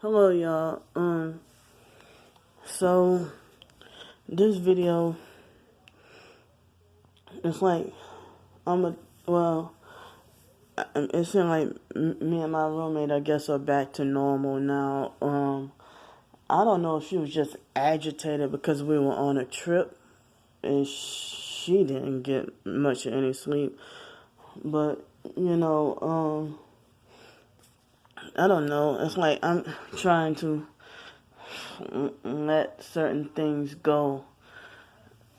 Hello, y'all. So this video, it's like it seems like me and my roommate, I guess, are back to normal now. I don't know if she was just agitated because we were on a trip and she didn't get much of any sleep, but I don't know. It's like I'm trying to let certain things go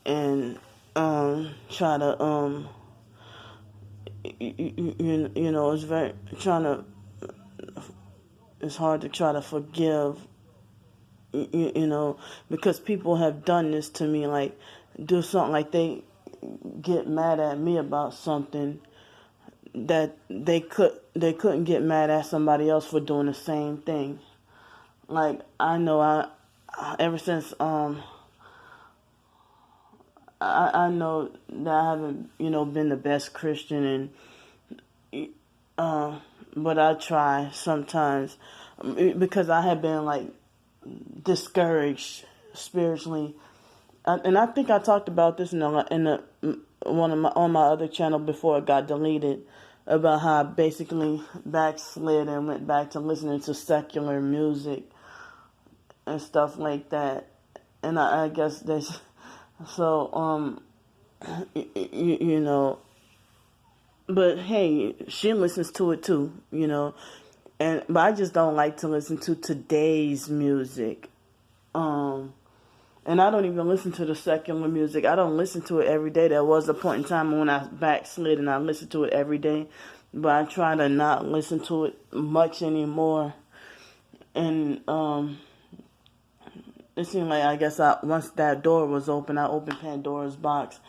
and try to it's very trying to it's hard to try to forgive, because people have done this to me, like do something, like they get mad at me about something that they couldn't get mad at somebody else for doing the same thing. Like I know I ever since I know that I haven't, been the best Christian, and but I try sometimes because I have been like discouraged spiritually, and I think I talked about this in on my other channel before it got deleted, about how I basically backslid and went back to listening to secular music and stuff like that, and I guess there's so you know, but hey, she listens to it too, but I just don't like to listen to today's music. And I don't even listen to the secular music. I don't listen to it every day. There was a point in time when I backslid and I listened to it every day, but I try to not listen to it much anymore. And it seemed like, I guess, once that door was open, I opened Pandora's box,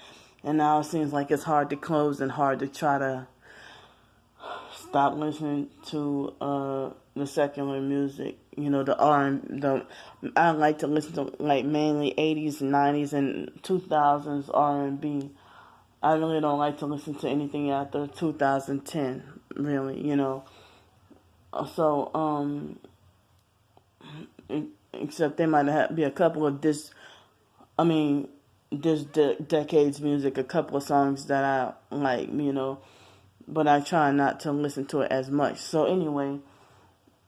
and now it seems like it's hard to close and hard to try to stop listening to the secular music. I like to listen to like mainly 80s, 90s, and 2000s R&B. I really don't like to listen to anything after 2010, really, So, except there might be a couple of this decade's music, a couple of songs that I like, but I try not to listen to it as much. So anyway,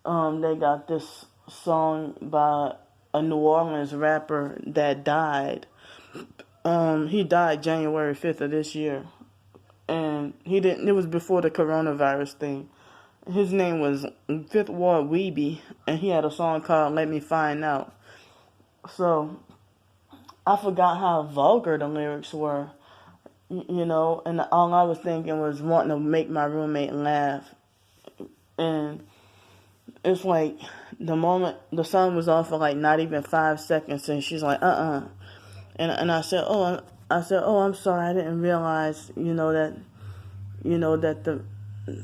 they got this song by a New Orleans rapper that died. He died January 5th of this year, and it was before the coronavirus thing. His name was Fifth Ward Weeby, and he had a song called Let Me Find Out. So I forgot how vulgar the lyrics were, and all I was thinking was wanting to make my roommate laugh. And it's like the moment the song was on for like not even 5 seconds, and she's like, and I said, I'm sorry, I didn't realize, that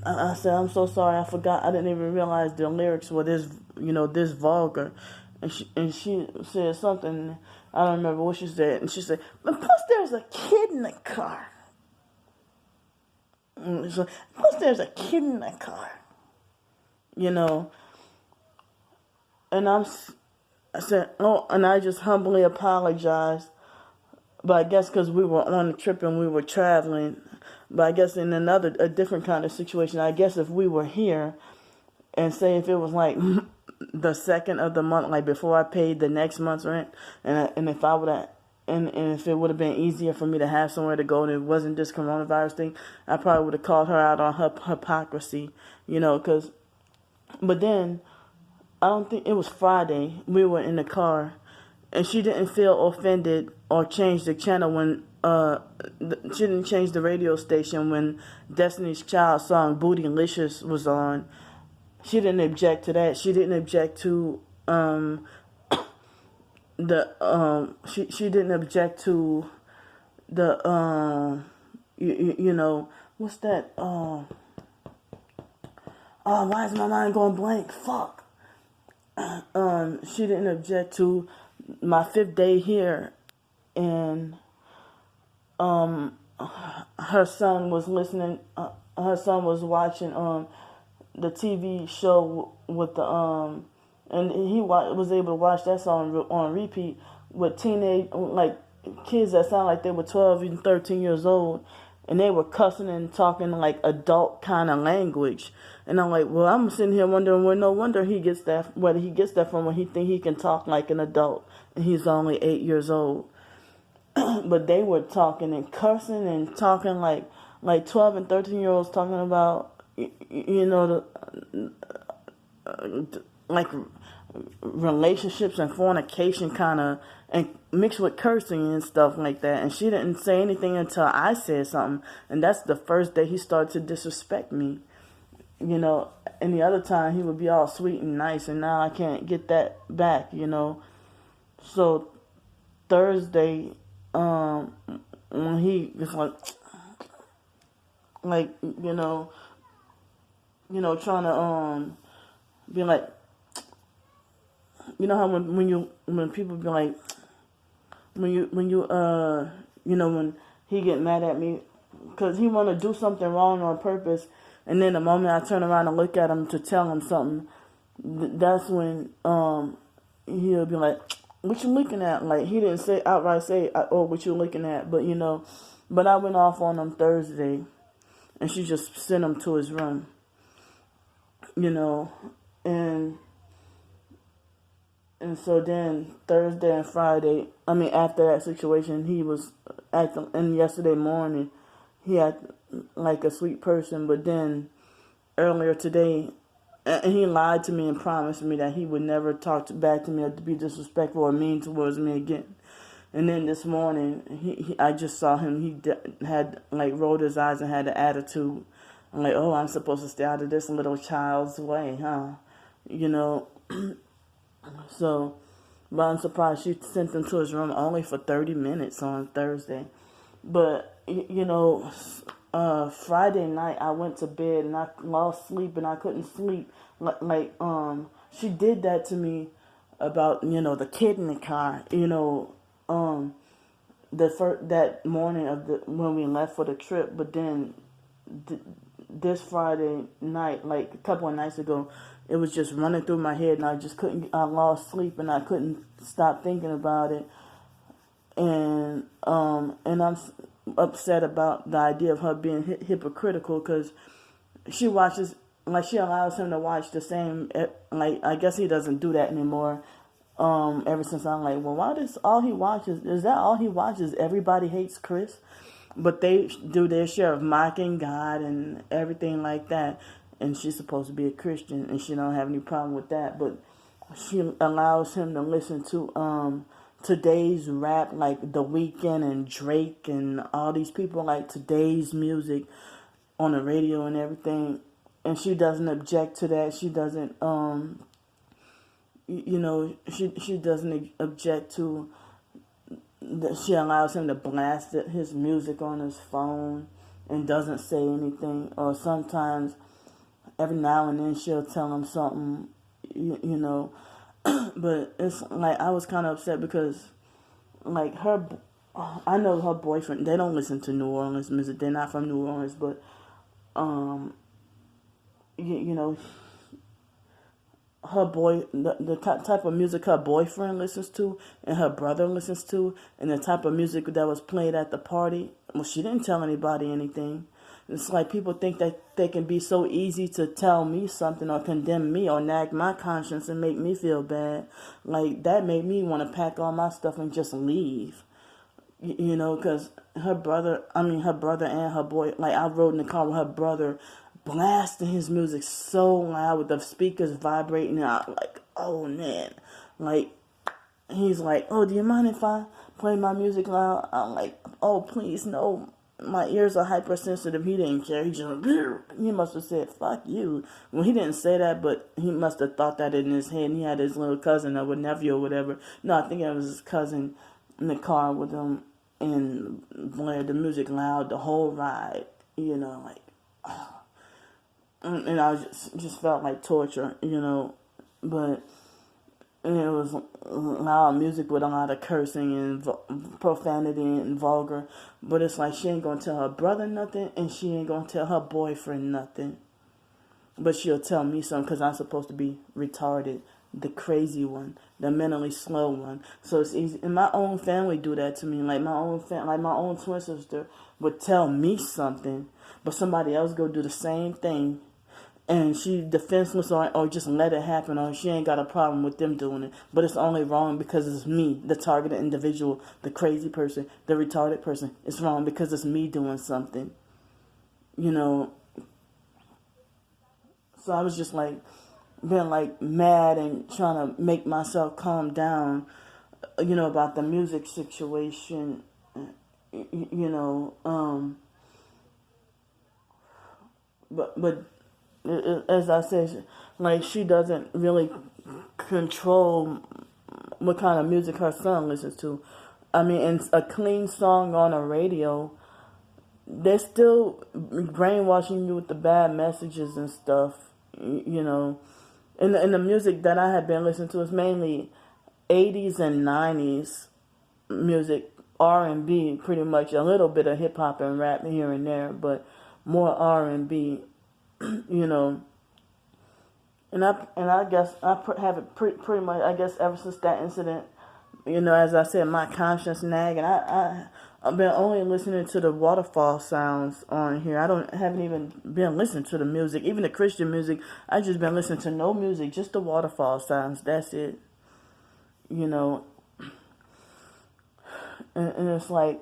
I said, I'm so sorry, I forgot, I didn't even realize the lyrics were this, this vulgar. And she said something, I don't remember what she said, and she said, but plus there's a kid in the car. So, plus there's a kid in the car. And I said, and I just humbly apologized. But I guess because we were on a trip and we were traveling. But I guess in a different kind of situation, I guess if we were here, and say if it was like the second of the month, like before I paid the next month's rent, and if I would have, and if it would have been easier for me to have somewhere to go and it wasn't this coronavirus thing, I probably would have called her out on her hypocrisy, but then, I don't think it was Friday, we were in the car, and she didn't feel offended or change the channel when, she didn't change the radio station when Destiny's Child song Bootylicious was on. She didn't object to that. She didn't object to, she didn't object to the, what's that, why is my mind going blank? Fuck. She didn't object to my 5th day here, and her son was listening. Her son was watching the TV show with the and was able to watch that song on repeat with kids that sound like they were 12 and 13 years old, and they were cussing and talking like adult kind of language. And I'm like, well, I'm sitting here wondering, well, no wonder whether he gets that from when he think he can talk like an adult, and he's only 8 years old. But they were talking and cussing and talking like 12 and 13-year-olds talking about, like relationships and fornication kind of, and mixed with cursing and stuff like that. And she didn't say anything until I said something, and that's the first day he started to disrespect me. And the other time he would be all sweet and nice, and now I can't get that back. So Thursday, when he was trying to be like, how when people be like, when he get mad at me because he want to do something wrong on purpose, and then the moment I turn around and look at him to tell him something, that's when he'll be like, what you looking at? Like, he didn't outright say, oh, what you looking at? But but I went off on him Thursday, and she just sent him to his room, and so then Thursday and Friday, after that situation, he was acting, and yesterday morning, he acted like a sweet person, but then earlier today, and he lied to me and promised me that he would never talk back to me or be disrespectful or mean towards me again. And then this morning, I just saw him, he had, rolled his eyes and had an attitude. I'm like, oh, I'm supposed to stay out of this little child's way, huh? So, but I'm surprised she sent him to his room only for 30 minutes on Thursday. But, Friday night I went to bed and I lost sleep and I couldn't sleep. She did that to me about, the kid in the car, that morning when we left for the trip. But then this Friday night, a couple of nights ago, it was just running through my head, and I lost sleep, and I couldn't stop thinking about it. And I'm upset about the idea of her being hypocritical, because she allows him to watch the same, I guess he doesn't do that anymore. Ever since I'm like, well, why does all he watches? Is that all he watches? Everybody Hates Chris? But they do their share of mocking God and everything like that. And she's supposed to be a Christian, and she don't have any problem with that. But she allows him to listen to today's rap, like The Weeknd and Drake and all these people, like today's music on the radio and everything. And she doesn't object to that. She doesn't, she doesn't object to that. She allows him to blast his music on his phone and doesn't say anything. Or sometimes, every now and then, she'll tell him something, But it's like, I was kind of upset because, I know her boyfriend, they don't listen to New Orleans music. They're not from New Orleans, but, the type of music her boyfriend listens to and her brother listens to, and the type of music that was played at the party, well, she didn't tell anybody anything. It's like people think that they can be so easy to tell me something or condemn me or nag my conscience and make me feel bad. That made me want to pack all my stuff and just leave. Because her brother and her boy, I rode in the car with her brother, blasting his music so loud with the speakers vibrating out. Oh man. He's like, oh, do you mind if I play my music loud? I'm like, oh, please, no. My ears are hypersensitive. He didn't care. He must have said, fuck you. Well, he didn't say that, but he must have thought that in his head. And he had his little cousin or nephew or whatever. No, I think it was his cousin in the car with him, and blared the music loud the whole ride. And I just felt like torture, but and it was loud music with a lot of cursing and profanity and vulgar. But it's like she ain't going to tell her brother nothing, and she ain't going to tell her boyfriend nothing. But she'll tell me something because I'm supposed to be retarded the crazy one, the mentally slow one. So it's easy. And my own family do that to me. Like my own twin sister would tell me something, but somebody else go do the same thing, and she defenseless or just let it happen, or she ain't got a problem with them doing it. But it's only wrong because it's me, the targeted individual, the crazy person, the retarded person. It's wrong because it's me doing something. So I was just like, being like mad and trying to make myself calm down, about the music situation, but as I said, like, she doesn't really control what kind of music her son listens to. I mean, and a clean song on a radio, they're still brainwashing you with the bad messages and stuff, And the music that I had been listening to is mainly 80s and 90s music, R&B, pretty much, a little bit of hip hop and rap here and there, but more R&B, And I guess I have it pretty much, I guess, ever since that incident. As I said, my conscience nag, and I've been only listening to the waterfall sounds on here. Haven't even been listening to the music, even the Christian music. I just been listening to no music, just the waterfall sounds. That's it. And it's like,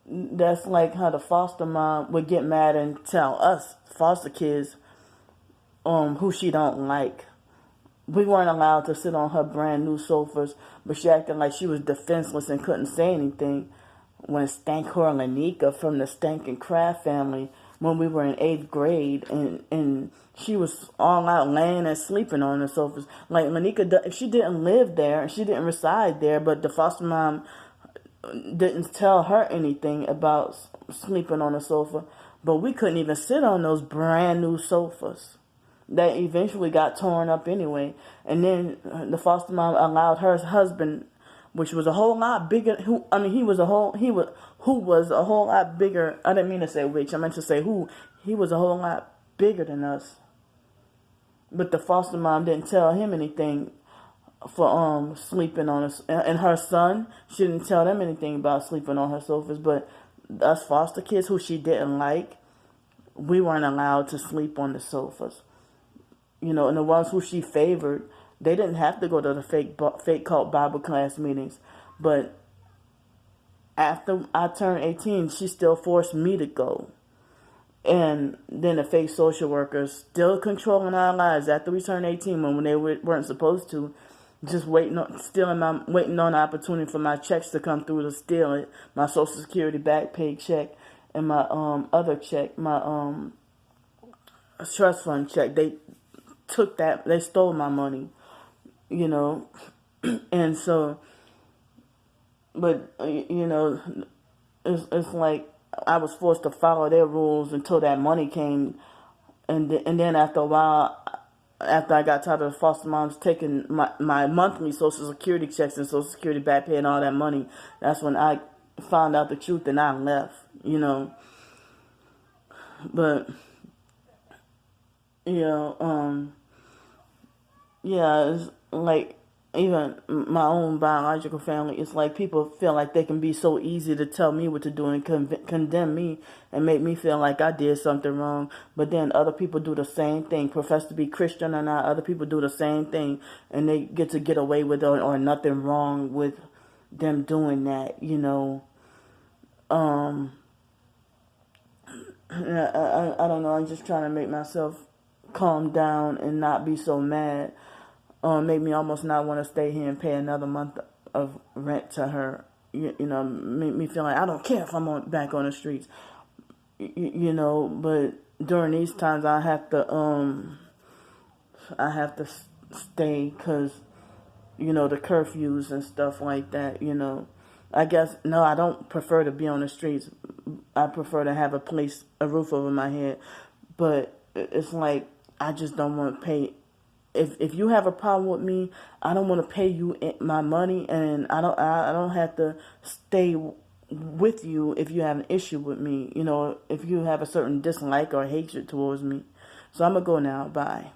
that's like how the foster mom would get mad and tell us foster kids who she don't like. We weren't allowed to sit on her brand new sofas, but she acted like she was defenseless and couldn't say anything. When Stank her Lanika from the Stank and Craft family, when we were in 8th grade, and she was all out laying and sleeping on the sofas. Like, Lanika, she didn't live there, she didn't reside there, but the foster mom didn't tell her anything about sleeping on the sofa. But we couldn't even sit on those brand new sofas that eventually got torn up anyway. And then the foster mom allowed her husband, which was a whole lot bigger, who was a whole lot bigger. I didn't mean to say which, I meant to say who. He was a whole lot bigger than us. But the foster mom didn't tell him anything for sleeping on us. And her son, she didn't tell them anything about sleeping on her sofas. But us foster kids who she didn't like, we weren't allowed to sleep on the sofas. And the ones who she favored, they didn't have to go to the fake cult Bible class meetings. But after I turned 18, she still forced me to go. And then the fake social workers still controlling our lives after we turned 18 when they weren't supposed to. Just waiting on the opportunity for my checks to come through to steal it. My Social Security back pay check and my other check, my trust fund check. They took that. They stole my money, and so. But it's like I was forced to follow their rules until that money came, and then after a while. After I got tired of the foster moms taking my monthly Social Security checks and Social Security back pay and all that money, that's when I found out the truth and I left, But, it's like, even my own biological family, it's like people feel like they can be so easy to tell me what to do and condemn me and make me feel like I did something wrong. But then other people do the same thing, profess to be Christian or not. Other people do the same thing, and they get away with it, or nothing wrong with them doing that. I don't know. I'm just trying to make myself calm down and not be so mad. Made me almost not want to stay here and pay another month of rent to her. Made me feel like I don't care if I'm back on the streets. But during these times I have to stay because, the curfews and stuff like that. I guess no, I don't prefer to be on the streets. I prefer to have a roof over my head. But it's like I just don't want to pay. If you have a problem with me, I don't want to pay you my money, and I don't have to stay with you if you have an issue with me. If you have a certain dislike or hatred towards me. So I'm gonna go now. Bye.